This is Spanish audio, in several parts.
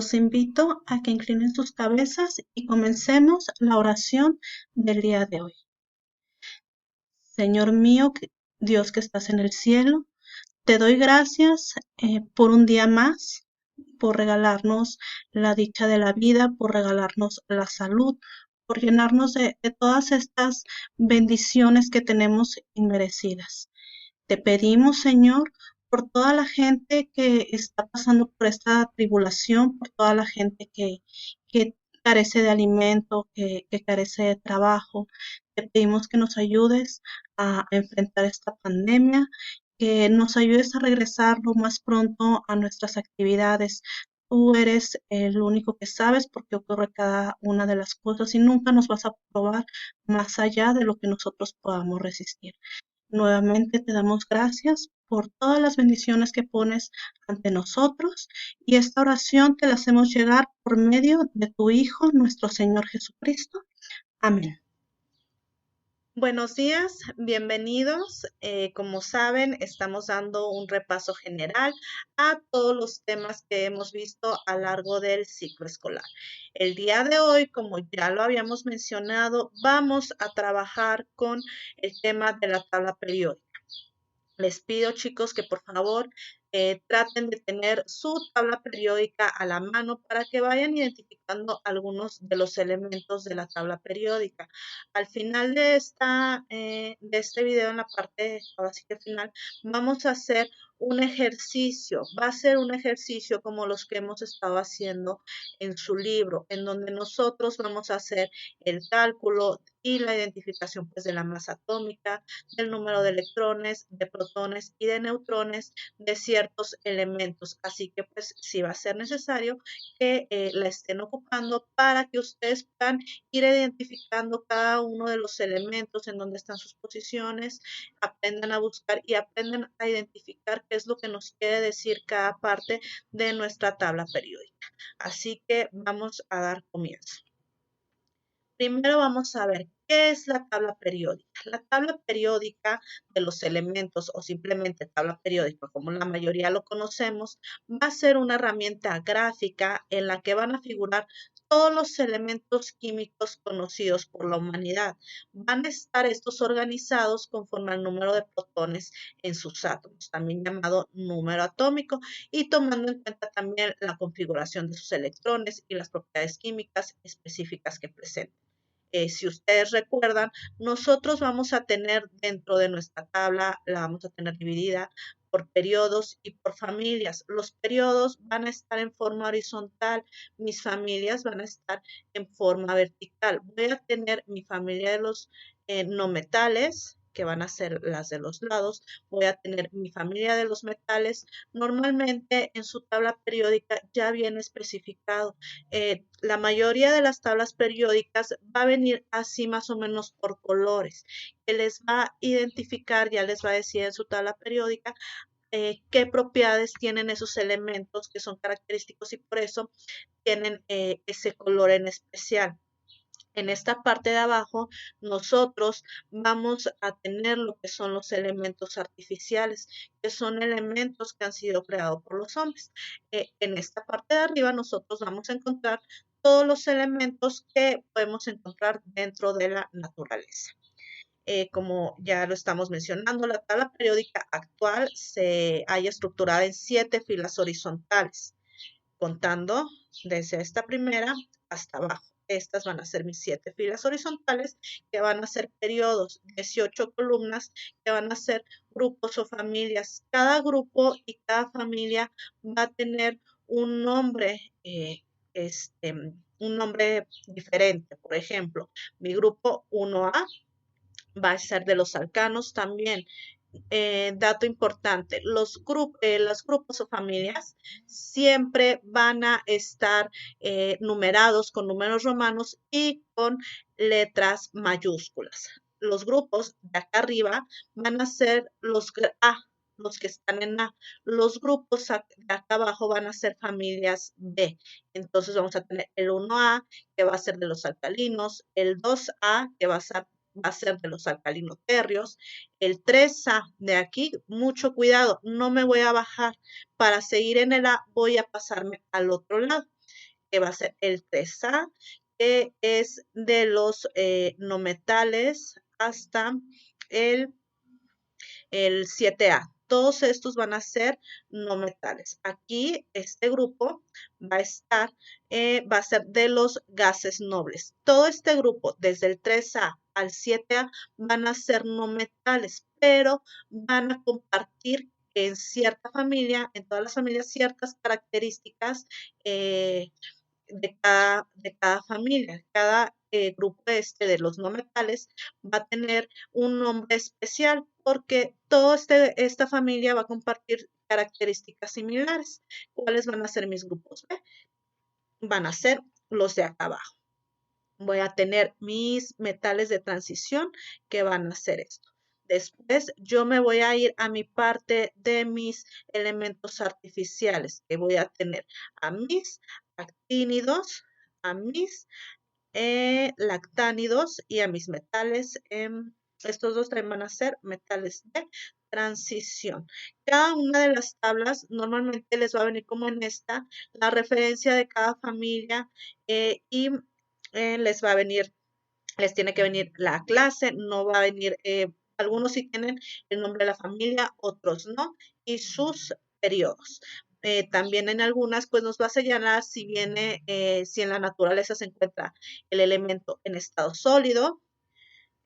Los invito a que inclinen sus cabezas y comencemos la oración del día de hoy. Señor mío, Dios que estás en el cielo, te doy gracias por un día más, por regalarnos la dicha de la vida, por regalarnos la salud, por llenarnos de todas estas bendiciones que tenemos inmerecidas. Te pedimos, Señor, por toda la gente que está pasando por esta tribulación, por toda la gente que carece de alimento, que carece de trabajo. Te pedimos que nos ayudes a enfrentar esta pandemia, que nos ayudes a regresar lo más pronto a nuestras actividades. Tú eres el único que sabes por qué ocurre cada una de las cosas y nunca nos vas a probar más allá de lo que nosotros podamos resistir. Nuevamente te damos gracias por todas las bendiciones que pones ante nosotros y esta oración te la hacemos llegar por medio de tu Hijo, nuestro Señor Jesucristo. Amén. Buenos días, bienvenidos. Como saben, estamos dando un repaso general a todos los temas que hemos visto a lo largo del ciclo escolar. El día de hoy, como ya lo habíamos mencionado, vamos a trabajar con el tema de la tabla periódica. Les pido, chicos, que por favor traten de tener su tabla periódica a la mano para que vayan identificando algunos de los elementos de la tabla periódica. Al final de este video, en la parte, ahora sí que final, vamos a hacer un ejercicio. Va a ser un ejercicio como los que hemos estado haciendo en su libro, en donde nosotros vamos a hacer el cálculo y la identificación pues, de la masa atómica, del número de electrones, de protones y de neutrones de ciertos elementos. Así que pues sí va a ser necesario que la estén ocupando para que ustedes puedan ir identificando cada uno de los elementos en donde están sus posiciones, aprendan a buscar y aprendan a identificar qué es lo que nos quiere decir cada parte de nuestra tabla periódica. Así que vamos a dar comienzo. Primero vamos a ver qué es la tabla periódica. La tabla periódica de los elementos o simplemente tabla periódica, como la mayoría lo conocemos, va a ser una herramienta gráfica en la que van a figurar todos los elementos químicos conocidos por la humanidad. Van a estar estos organizados conforme al número de protones en sus átomos, también llamado número atómico, y tomando en cuenta también la configuración de sus electrones y las propiedades químicas específicas que presentan. Si ustedes recuerdan, nosotros vamos a tener dentro de nuestra tabla, la vamos a tener dividida por periodos y por familias. Los periodos van a estar en forma horizontal, mis familias van a estar en forma vertical. Voy a tener mi familia de los no metales, que van a ser las de los lados. Voy a tener mi familia de los metales. Normalmente en su tabla periódica ya viene especificado. La mayoría de las tablas periódicas va a venir así más o menos por colores, que les va a identificar, ya les va a decir en su tabla periódica qué propiedades tienen esos elementos que son característicos y por eso tienen ese color en especial. En esta parte de abajo, nosotros vamos a tener lo que son los elementos artificiales, que son elementos que han sido creados por los hombres. En esta parte de arriba, nosotros vamos a encontrar todos los elementos que podemos encontrar dentro de la naturaleza. Como ya lo estamos mencionando, la tabla periódica actual se halla estructurada en 7 filas horizontales, contando desde esta primera hasta abajo. Estas van a ser mis 7 filas horizontales, que van a ser periodos, 18 columnas, que van a ser grupos o familias. Cada grupo y cada familia va a tener un nombre, un nombre diferente. Por ejemplo, mi grupo 1A va a ser de los alcanos también. Dato importante, los grupos o familias siempre van a estar numerados con números romanos y con letras mayúsculas. Los grupos de acá arriba van a ser los A, los que están en A. Los grupos de acá abajo van a ser familias B. Entonces vamos a tener el 1A, que va a ser de los alcalinos, el 2A, que va a ser de los alcalinos térreos, el 3A de aquí, mucho cuidado, no me voy a bajar, para seguir en el A voy a pasarme al otro lado. que va a ser el 3A, que es de los no metales hasta el el 7A. Todos estos van a ser no metales. Aquí este grupo va a estar, va a ser de los gases nobles. Todo este grupo, desde el 3A al 7A, van a ser no metales, pero van a compartir en cierta familia, en todas las familias, ciertas características de cada familia. Cada grupo de los no metales va a tener un nombre especial porque toda esta familia va a compartir características similares. ¿Cuáles van a ser mis grupos B? Van a ser los de acá abajo. Voy a tener mis metales de transición que van a ser esto. Después yo me voy a ir a mi parte de mis elementos artificiales, que voy a tener a mis actínidos, a mis lactánidos y a mis metales. Estos dos también van a ser metales de transición. Cada una de las tablas normalmente les va a venir como en esta, la referencia de cada familia y les va a venir, les tiene que venir la clase, no va a venir, algunos sí tienen el nombre de la familia, otros no, y sus periodos. También en algunas, pues nos va a señalar si viene, si en la naturaleza se encuentra el elemento en estado sólido,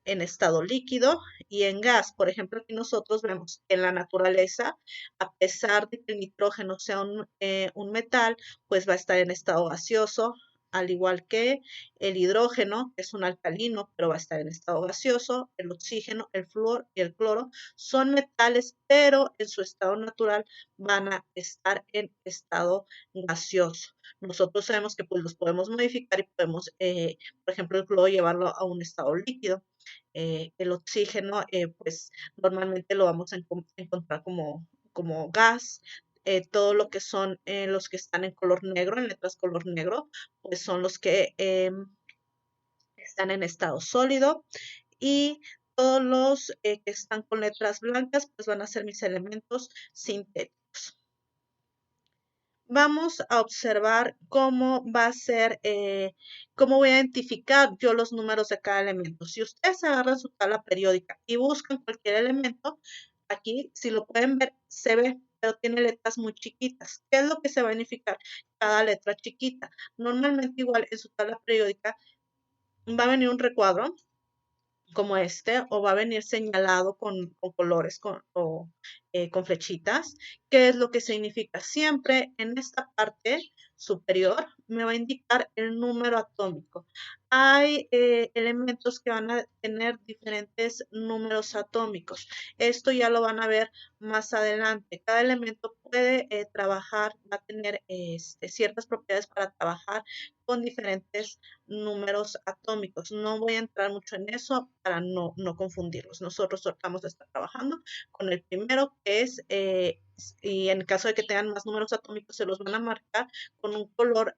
en estado líquido y en gas. Por ejemplo, aquí nosotros vemos que en la naturaleza, a pesar de que el nitrógeno sea un metal, pues va a estar en estado gaseoso, al igual que el hidrógeno, que es un alcalino, pero va a estar en estado gaseoso, el oxígeno, el flúor y el cloro son metales, pero en su estado natural van a estar en estado gaseoso. Nosotros sabemos que pues los podemos modificar y podemos, por ejemplo, el cloro llevarlo a un estado líquido. El oxígeno, pues normalmente lo vamos a encontrar como gas. Todo lo que son los que están en color negro, en letras color negro, pues son los que están en estado sólido. Y todos los que están con letras blancas, pues van a ser mis elementos sintéticos. Vamos a observar cómo va a ser, cómo voy a identificar yo los números de cada elemento. Si ustedes agarran su tabla periódica y buscan cualquier elemento, aquí, si lo pueden ver, se ve, pero tiene letras muy chiquitas. ¿Qué es lo que se va a identificar? Cada letra chiquita. Normalmente igual en su tabla periódica va a venir un recuadro como este, o va a venir señalado con colores con flechitas. ¿Qué es lo que significa? Siempre en esta parte superior me va a indicar el número atómico. Hay elementos que van a tener diferentes números atómicos. Esto ya lo van a ver más adelante. Cada elemento puede trabajar, va a tener ciertas propiedades para trabajar con diferentes números atómicos. No voy a entrar mucho en eso para no confundirlos. Nosotros vamos a estar trabajando con el primero, que es, y en caso de que tengan más números atómicos, se los van a marcar con un color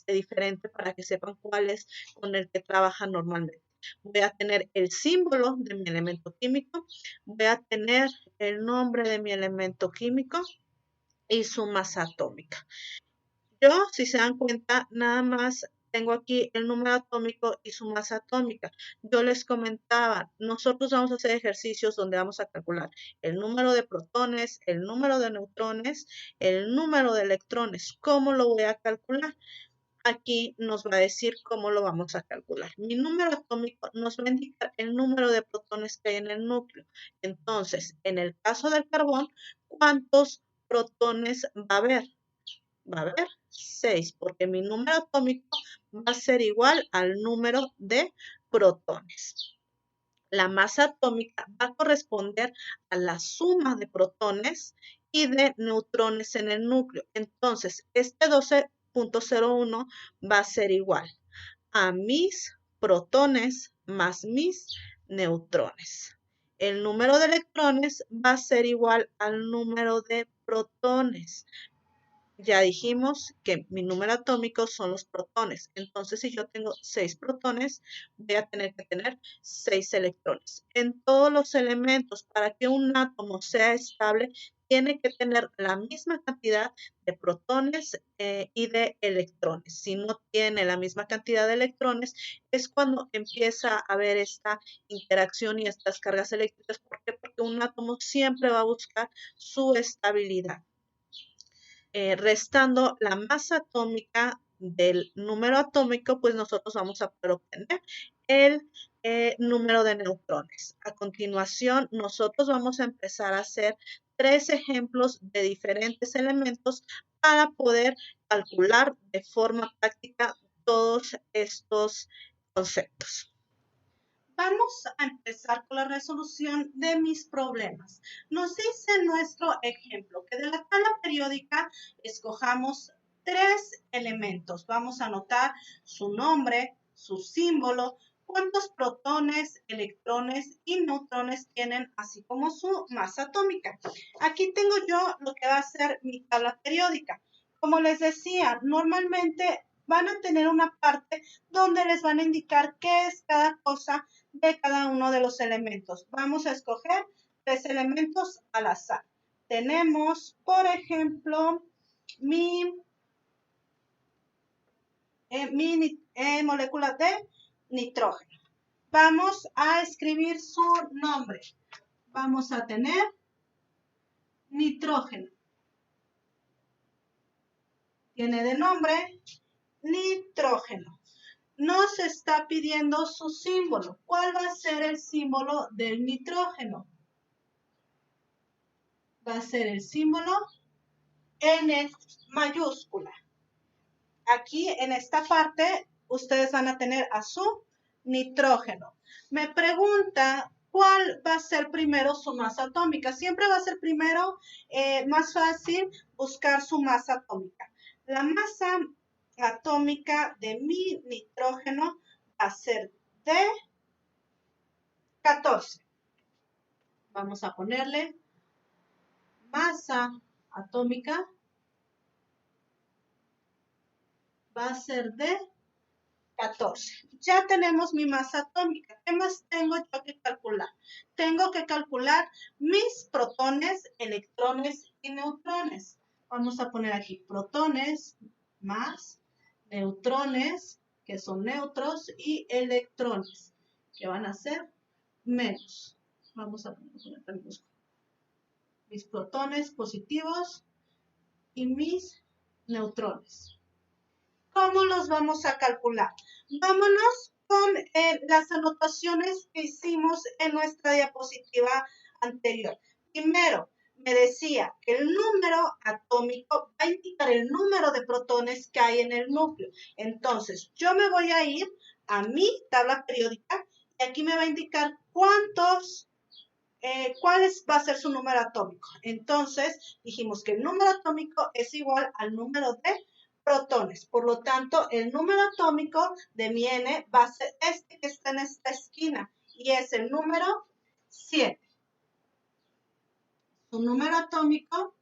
diferente para que sepan cuál es con el que trabajan normalmente. Voy a tener el símbolo de mi elemento químico, voy a tener el nombre de mi elemento químico y su masa atómica. Yo, si se dan cuenta, nada más tengo aquí el número atómico y su masa atómica. Yo les comentaba, nosotros vamos a hacer ejercicios donde vamos a calcular el número de protones, el número de neutrones, el número de electrones. ¿Cómo lo voy a calcular? Aquí nos va a decir cómo lo vamos a calcular. Mi número atómico nos va a indicar el número de protones que hay en el núcleo. Entonces, en el caso del carbón, ¿cuántos protones va a haber? Va a haber 6, porque mi número atómico va a ser igual al número de protones. La masa atómica va a corresponder a la suma de protones y de neutrones en el núcleo. Entonces, este 12.01 va a ser igual a mis protones más mis neutrones. El número de electrones va a ser igual al número de protones. Ya dijimos que mi número atómico son los protones. Entonces, si yo tengo 6 protones, voy a tener que tener 6 electrones. En todos los elementos, para que un átomo sea estable, tiene que tener la misma cantidad de protones y de electrones. Si no tiene la misma cantidad de electrones, es cuando empieza a haber esta interacción y estas cargas eléctricas. ¿Por qué? Porque un átomo siempre va a buscar su estabilidad. Restando la masa atómica del número atómico, pues nosotros vamos a poder obtener el número de neutrones. A continuación, nosotros vamos a empezar a hacer 3 ejemplos de diferentes elementos para poder calcular de forma práctica todos estos conceptos. Vamos a empezar con la resolución de mis problemas. Nos dice nuestro ejemplo que de la tabla periódica escojamos 3 elementos. Vamos a anotar su nombre, su símbolo, cuántos protones, electrones y neutrones tienen, así como su masa atómica. Aquí tengo yo lo que va a ser mi tabla periódica. Como les decía, normalmente van a tener una parte donde les van a indicar qué es cada cosa de cada uno de los elementos. Vamos a escoger 3 elementos al azar. Tenemos, por ejemplo, mi molécula de nitrógeno. Vamos a escribir su nombre. Vamos a tener nitrógeno. Tiene de nombre nitrógeno. Nos está pidiendo su símbolo. ¿Cuál va a ser el símbolo del nitrógeno? Va a ser el símbolo N mayúscula. Aquí en esta parte ustedes van a tener a su nitrógeno. Me pregunta cuál va a ser primero su masa atómica. Siempre va a ser primero más fácil buscar su masa atómica. La masa atómica de mi nitrógeno va a ser de 14. Vamos a ponerle masa atómica va a ser de 14. Ya tenemos mi masa atómica. ¿Qué más tengo yo que calcular? Tengo que calcular mis protones, electrones y neutrones. Vamos a poner aquí protones más neutrones, que son neutros, y electrones, que van a ser menos. Vamos a poner también mis protones positivos y mis neutrones. ¿Cómo los vamos a calcular? Vámonos con las anotaciones que hicimos en nuestra diapositiva anterior. Primero, me decía que el número atómico va a indicar el número de protones que hay en el núcleo. Entonces, yo me voy a ir a mi tabla periódica y aquí me va a indicar cuál va a ser su número atómico. Entonces, dijimos que el número atómico es igual al número de protones. Por lo tanto, el número atómico de mi N va a ser este que está en esta esquina y es el número 7. Su número atómico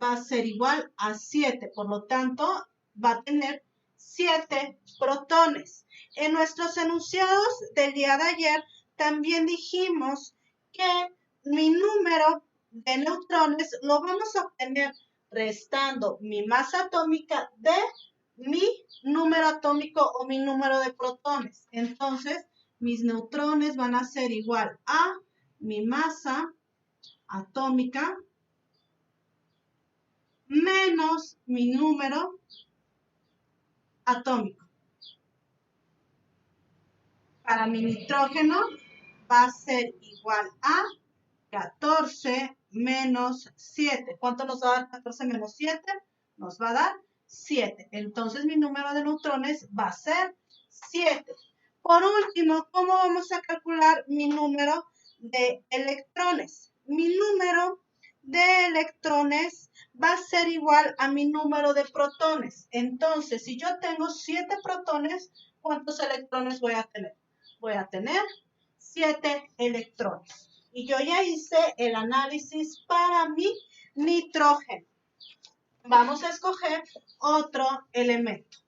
va a ser igual a 7. Por lo tanto, va a tener 7 protones. En nuestros enunciados del día de ayer también dijimos que mi número de neutrones lo vamos a obtener restando mi masa atómica de mi número atómico o mi número de protones. Entonces, mis neutrones van a ser igual a mi masa atómica menos mi número atómico. Para mi nitrógeno va a ser igual a 14 menos 7. ¿Cuánto nos va a dar 14 menos 7? Nos va a dar 7. Entonces mi número de neutrones va a ser 7. Por último, ¿cómo vamos a calcular mi número de electrones? Mi número de electrones va a ser igual a mi número de protones. Entonces, si yo tengo 7 protones, ¿cuántos electrones voy a tener? Voy a tener 7 electrones. Y yo ya hice el análisis para mi nitrógeno. Vamos a escoger otro elemento.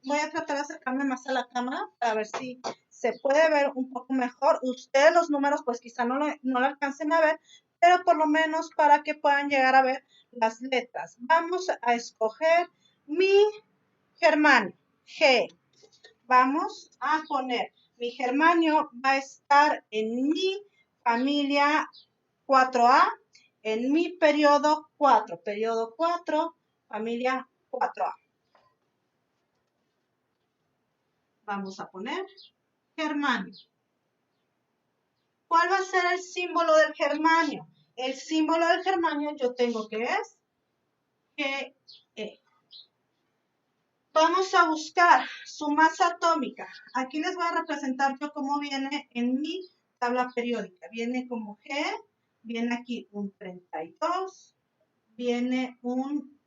voy a tratar de acercarme más a la cámara para ver si se puede ver un poco mejor. Ustedes los números pues quizá no lo alcancen a ver, pero por lo menos para que puedan llegar a ver las letras. Vamos a escoger mi germanio, G. Vamos a poner, mi germanio va a estar en mi familia 4A, en mi periodo 4, familia 4A. Vamos a poner germanio. ¿Cuál va a ser el símbolo del germanio? El símbolo del germanio yo tengo que es Ge. Vamos a buscar su masa atómica. Aquí les voy a representar yo cómo viene en mi tabla periódica. Viene como G, viene aquí un 32, viene un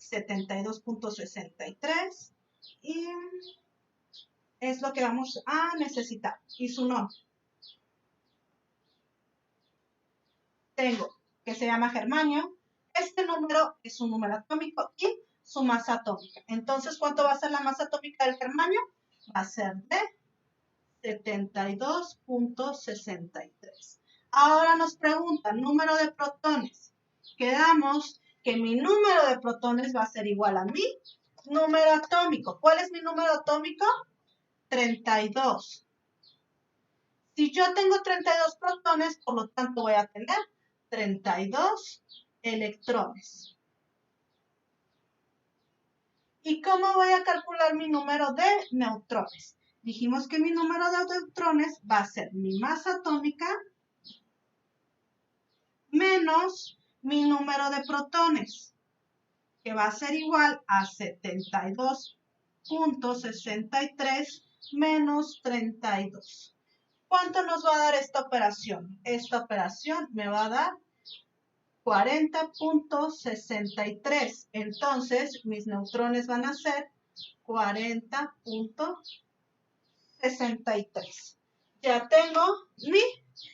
72.63 y es lo que vamos a necesitar. Y su nombre. Tengo que se llama germanio. Este número es un número atómico y su masa atómica. Entonces, ¿cuánto va a ser la masa atómica del germanio? Va a ser de 72.63. Ahora nos preguntan número de protones. Quedamos que mi número de protones va a ser igual a mi número atómico. ¿Cuál es mi número atómico? 32. Si yo tengo 32 protones, por lo tanto voy a tener 32 electrones. ¿Y cómo voy a calcular mi número de neutrones? Dijimos que mi número de neutrones va a ser mi masa atómica menos mi número de protones, que va a ser igual a 72.63 menos 32. ¿Cuánto nos va a dar esta operación? Esta operación me va a dar 40.63. Entonces, mis neutrones van a ser 40.63. Ya tengo mi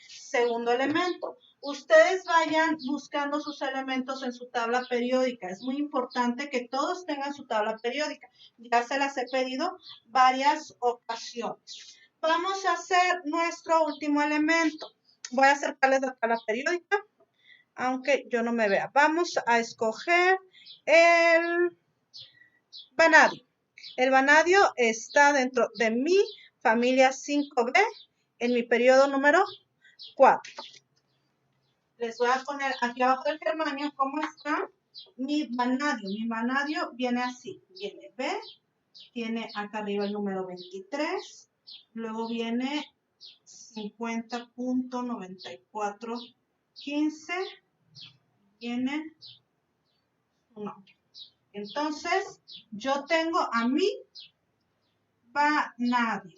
segundo elemento. Ustedes vayan buscando sus elementos en su tabla periódica. Es muy importante que todos tengan su tabla periódica. Ya se las he pedido varias ocasiones. Vamos a hacer nuestro último elemento. Voy a acercarles la tabla periódica, aunque yo no me vea. Vamos a escoger el vanadio. El vanadio está dentro de mi familia 5B en mi periodo número 4. Les voy a poner aquí abajo del germanio cómo está mi vanadio. Mi vanadio viene así. Viene B, tiene acá arriba el número 23, luego viene 50.9415, viene un nombre. Entonces, yo tengo a mi vanadio.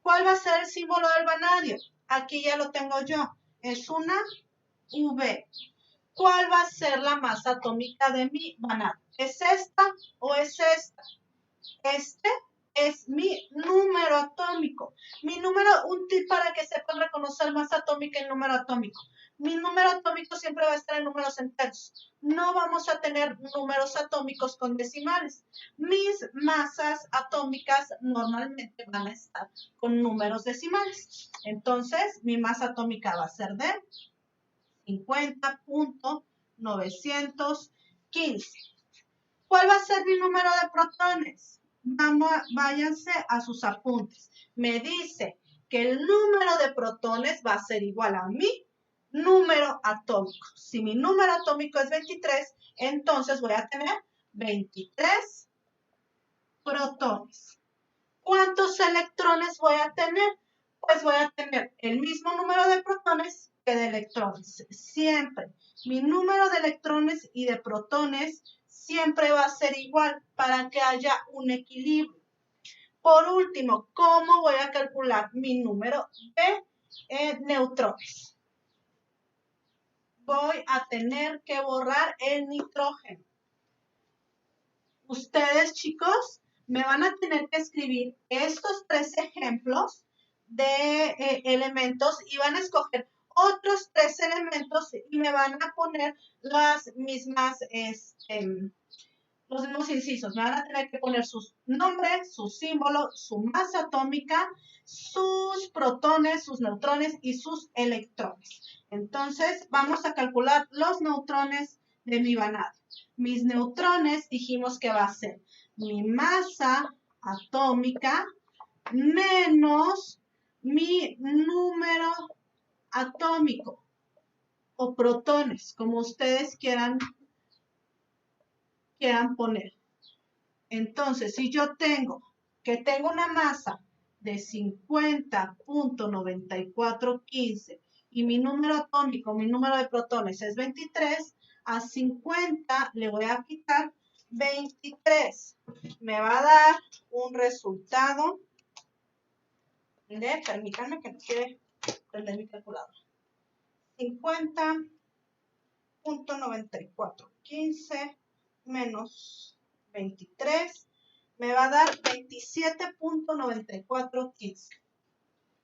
¿Cuál va a ser el símbolo del vanadio? Aquí ya lo tengo yo. Es una V. ¿Cuál va a ser la masa atómica de mi vanadio? ¿Es esta o es esta? Este es mi número atómico. Mi número, un tip para que sepan reconocer masa atómica y número atómico. Mi número atómico siempre va a estar en números enteros. No vamos a tener números atómicos con decimales. Mis masas atómicas normalmente van a estar con números decimales. Entonces, mi masa atómica va a ser de 50.915. ¿Cuál va a ser mi número de protones? Váyanse a sus apuntes. Me dice que el número de protones va a ser igual a mi número atómico. Si mi número atómico es 23, entonces voy a tener 23 protones. ¿Cuántos electrones voy a tener? Pues voy a tener el mismo número de protones que de electrones. Siempre. Mi número de electrones y de protones siempre va a ser igual para que haya un equilibrio. Por último, ¿cómo voy a calcular mi número de neutrones? Voy a tener que borrar el nitrógeno. Ustedes, chicos, me van a tener que escribir estos 3 ejemplos de elementos y van a escoger otros 3 elementos y me van a poner los los mismos incisos. Me van a tener que poner sus nombres, su símbolo, su masa atómica, sus protones, sus neutrones y sus electrones. Entonces, vamos a calcular los neutrones de mi vanadio. Mis neutrones dijimos que va a ser mi masa atómica menos mi número atómico o protones, como ustedes quieran poner. Entonces, si yo tengo una masa de 50.9415 y mi número atómico, mi número de protones es 23, a 50 le voy a quitar 23. Me va a dar un resultado de, permítanme que no quiere prender mi calculadora, 50.9415 menos 23 me va a dar 27.9415.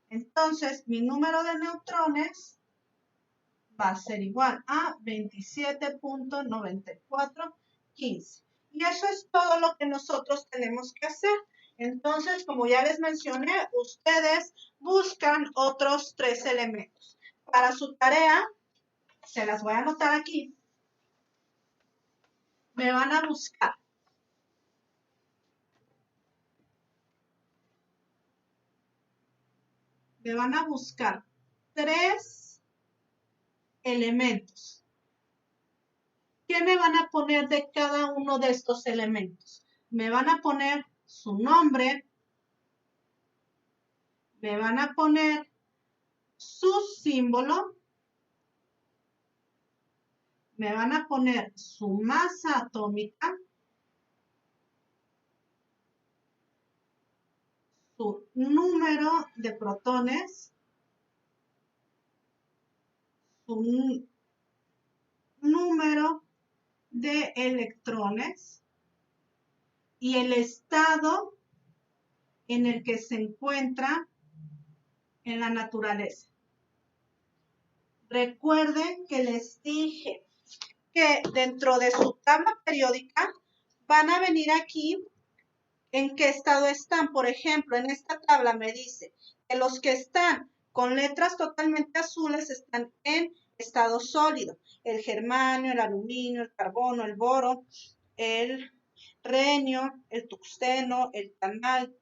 Entonces, mi número de neutrones va a ser igual a 27.9415. Y eso es todo lo que nosotros tenemos que hacer. Entonces, como ya les mencioné, ustedes buscan otros 3 elementos. Para su tarea, se las voy a anotar aquí. Me van a buscar tres elementos. ¿Qué me van a poner de cada uno de estos elementos? Me van a poner su nombre, me van a poner su símbolo, me van a poner su masa atómica, su número de protones, su número de electrones y el estado en el que se encuentra en la naturaleza. Recuerden que les dije que dentro de su tabla periódica van a venir aquí en qué estado están. Por ejemplo, en esta tabla me dice que los que están con letras totalmente azules están en estado sólido. El germanio, el aluminio, el carbono, el boro, el renio, el tungsteno, el tantalio,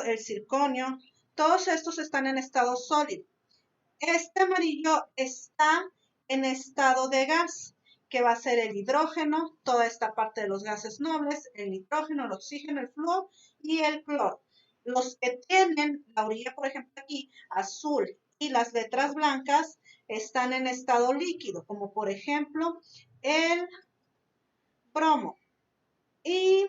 el circonio, todos estos están en estado sólido. Este amarillo está en estado de gas, que va a ser el hidrógeno, toda esta parte de los gases nobles, el nitrógeno, el oxígeno, el flúor y el cloro. Los que tienen la orilla, por ejemplo, aquí, azul y las letras blancas, están en estado líquido, como por ejemplo el bromo. Y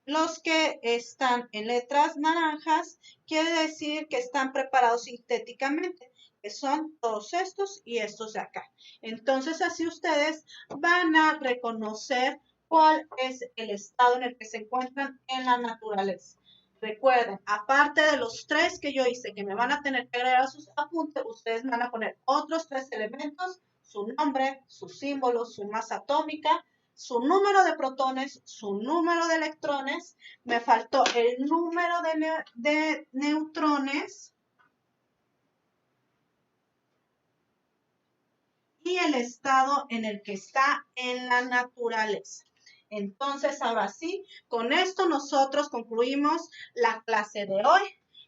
los que están en letras naranjas quiere decir que están preparados sintéticamente, que son todos estos y estos de acá. Entonces, así ustedes van a reconocer cuál es el estado en el que se encuentran en la naturaleza. Recuerden, aparte de los 3 que yo hice, que me van a tener que agregar a sus apuntes, ustedes van a poner otros 3 elementos, su nombre, su símbolo, su masa atómica, su número de protones, su número de electrones, me faltó el número de neutrones y el estado en el que está en la naturaleza. Entonces, ahora sí, con esto nosotros concluimos la clase de hoy.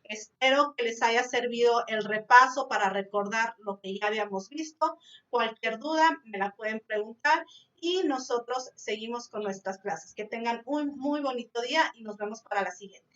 Espero que les haya servido el repaso para recordar lo que ya habíamos visto. Cualquier duda me la pueden preguntar y nosotros seguimos con nuestras clases. Que tengan un muy bonito día y nos vemos para la siguiente.